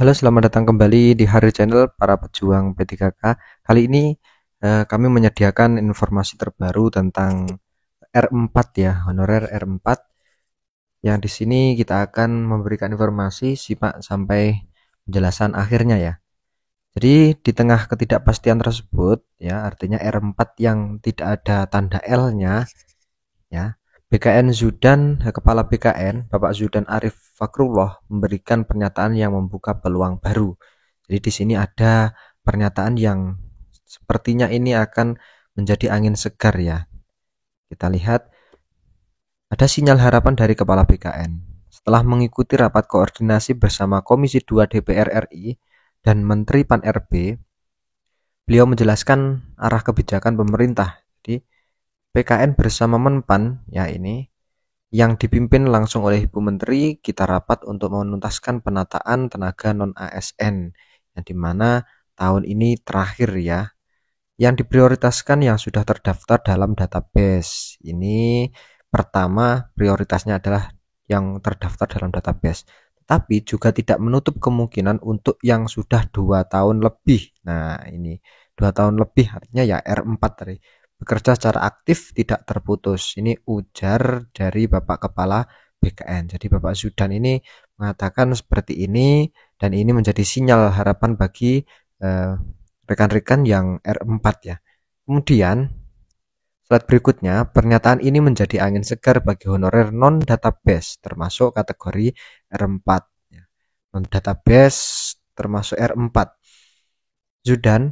Halo, selamat datang kembali di Hari Channel para pejuang P3K. Kali ini kami menyediakan informasi terbaru tentang R4 ya, honorer R4. Yang di sini kita akan memberikan informasi simak sampai penjelasan akhirnya ya. Jadi di tengah ketidakpastian tersebut ya, artinya R4 yang tidak ada tanda L-nya ya. BKN Zudan, Kepala BKN Bapak Zudan Arif Fakrullah memberikan pernyataan yang membuka peluang baru. Jadi di sini ada pernyataan yang sepertinya ini akan menjadi angin segar ya. Kita lihat ada sinyal harapan dari Kepala BKN. Setelah mengikuti rapat koordinasi bersama Komisi 2 DPR RI dan Menteri Pan-RB, beliau menjelaskan arah kebijakan pemerintah. Jadi PKN bersama Menpan ya ini yang dipimpin langsung oleh Ibu Menteri, kita rapat untuk menuntaskan penataan tenaga non-ASN yang dimana tahun ini terakhir ya, yang diprioritaskan yang sudah terdaftar dalam database. Ini pertama prioritasnya adalah yang terdaftar dalam database, tapi juga tidak menutup kemungkinan untuk yang sudah 2 tahun lebih. Nah ini 2 tahun lebih artinya ya R4 tadi, bekerja secara aktif tidak terputus. Ini ujar dari Bapak Kepala BKN. Jadi Bapak Zudan ini mengatakan seperti ini, dan ini menjadi sinyal harapan bagi rekan-rekan yang R4 ya. Kemudian slide berikutnya, pernyataan ini menjadi angin segar bagi honorer non-database termasuk kategori R4 ya. Non-database termasuk R4.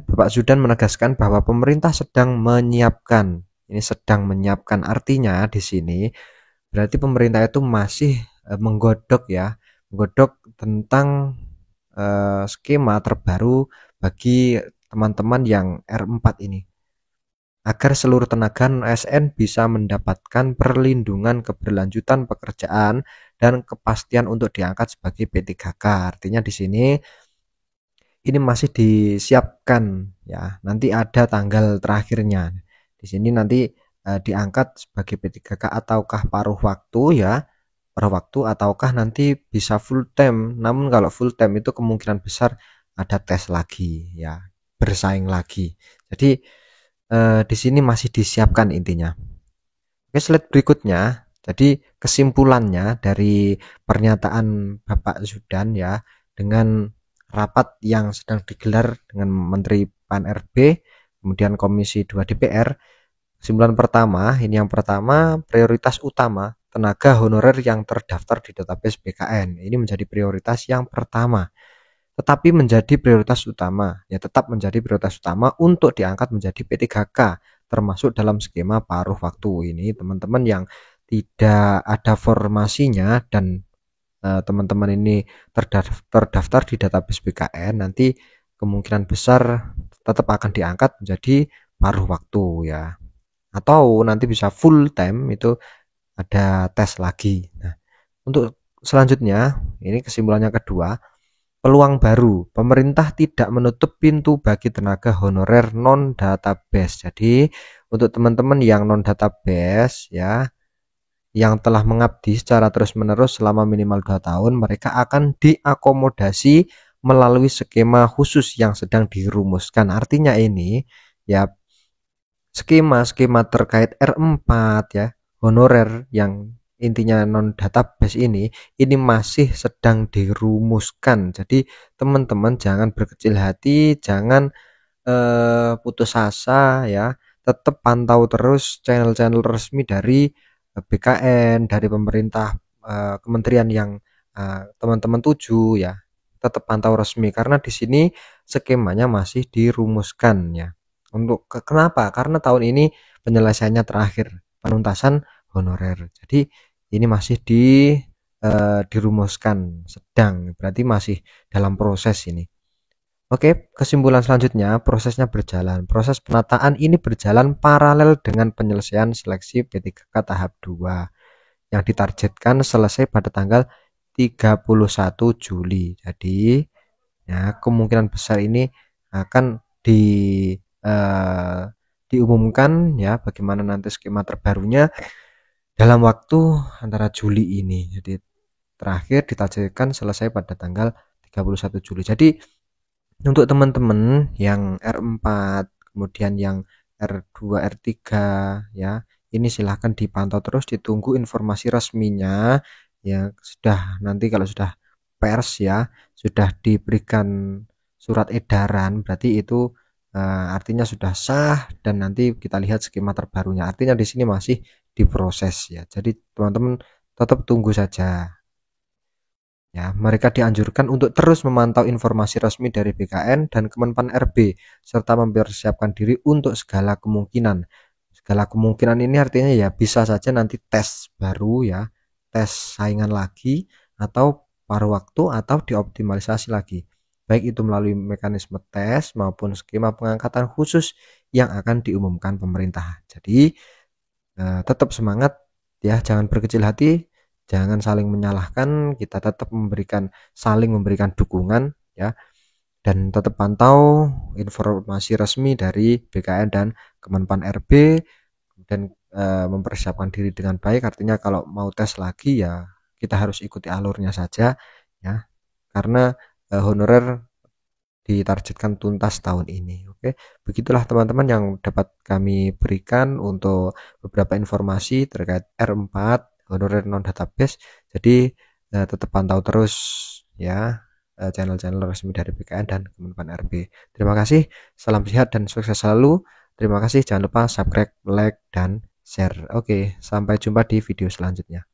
Bapak Zudan menegaskan bahwa pemerintah sedang menyiapkan. Ini sedang menyiapkan artinya di sini berarti pemerintah itu masih menggodok ya, menggodok tentang skema terbaru bagi teman-teman yang R4 ini, agar seluruh tenaga ASN bisa mendapatkan perlindungan keberlanjutan pekerjaan dan kepastian untuk diangkat sebagai P3K. Artinya di sini ini masih disiapkan ya. Nanti ada tanggal terakhirnya. Di sini nanti diangkat sebagai P3K ataukah paruh waktu ya. Paruh waktu ataukah nanti bisa full time. Namun kalau full time itu kemungkinan besar ada tes lagi ya, bersaing lagi. Jadi di sini masih disiapkan intinya. Oke, slide berikutnya. Jadi kesimpulannya dari pernyataan Bapak Zudan ya, dengan rapat yang sedang digelar dengan Menteri Pan-RB, kemudian Komisi 2 DPR, kesimpulan pertama, ini yang pertama, prioritas utama tenaga honorer yang terdaftar di database BKN. Ini menjadi prioritas yang pertama. Tetapi menjadi prioritas utama, ya tetap menjadi prioritas utama untuk diangkat menjadi P3K, termasuk dalam skema paruh waktu. Ini teman-teman yang tidak ada formasinya dan teman-teman ini terdaftar di database BKN, nanti kemungkinan besar tetap akan diangkat menjadi paruh waktu ya, atau nanti bisa full time, itu ada tes lagi. Nah, untuk selanjutnya ini kesimpulannya kedua, peluang baru. Pemerintah tidak menutup pintu bagi tenaga honorer non database. Jadi untuk teman-teman yang non database ya, yang telah mengabdi secara terus-menerus selama minimal 2 tahun, mereka akan diakomodasi melalui skema khusus yang sedang dirumuskan. Artinya ini ya, skema-skema terkait R4 ya, honorer yang intinya non database ini masih sedang dirumuskan. Jadi teman-teman jangan berkecil hati, jangan putus asa ya, tetap pantau terus channel-channel resmi dari BKN, dari pemerintah, kementerian yang teman-teman tuju ya, tetap pantau resmi karena di sini skemanya masih dirumuskan ya. Untuk kenapa? Karena tahun ini penyelesaiannya terakhir, penuntasan honorer. Jadi ini masih dirumuskan, sedang, berarti masih dalam proses ini. Oke, kesimpulan selanjutnya, prosesnya berjalan. Proses penataan ini berjalan paralel dengan penyelesaian seleksi P3K tahap 2 yang ditargetkan selesai pada tanggal 31 Juli. Jadi, ya, kemungkinan besar ini akan diumumkan ya bagaimana nanti skema terbarunya dalam waktu antara Juli ini. Jadi terakhir ditargetkan selesai pada tanggal 31 Juli. Jadi untuk teman-teman yang R4, kemudian yang R2, R3 ya, ini silahkan dipantau terus, ditunggu informasi resminya ya. Sudah nanti kalau sudah pers ya, sudah diberikan surat edaran, berarti itu artinya sudah sah, dan nanti kita lihat skema terbarunya. Artinya di sini masih diproses ya. Jadi teman-teman tetap tunggu saja. Ya, mereka dianjurkan untuk terus memantau informasi resmi dari BKN dan Kemenpan RB serta mempersiapkan diri untuk segala kemungkinan. Segala kemungkinan ini artinya ya bisa saja nanti tes baru ya, tes saingan lagi, atau paruh waktu, atau dioptimalisasi lagi. Baik itu melalui mekanisme tes maupun skema pengangkatan khusus yang akan diumumkan pemerintah. Jadi tetap semangat ya, jangan berkecil hati, jangan saling menyalahkan, kita tetap saling memberikan dukungan ya, dan tetap pantau informasi resmi dari BKN dan Kemenpan RB, dan mempersiapkan diri dengan baik. Artinya kalau mau tes lagi ya kita harus ikuti alurnya saja ya, karena honorer ditargetkan tuntas tahun ini. Oke, begitulah teman-teman yang dapat kami berikan untuk beberapa informasi terkait R4 honorer non database. Jadi tetap pantau terus ya channel-channel resmi dari BKN dan Kemenpan RB. Terima kasih, salam sehat dan sukses selalu. Terima kasih, jangan lupa subscribe, like, dan share. Oke, sampai jumpa di video selanjutnya.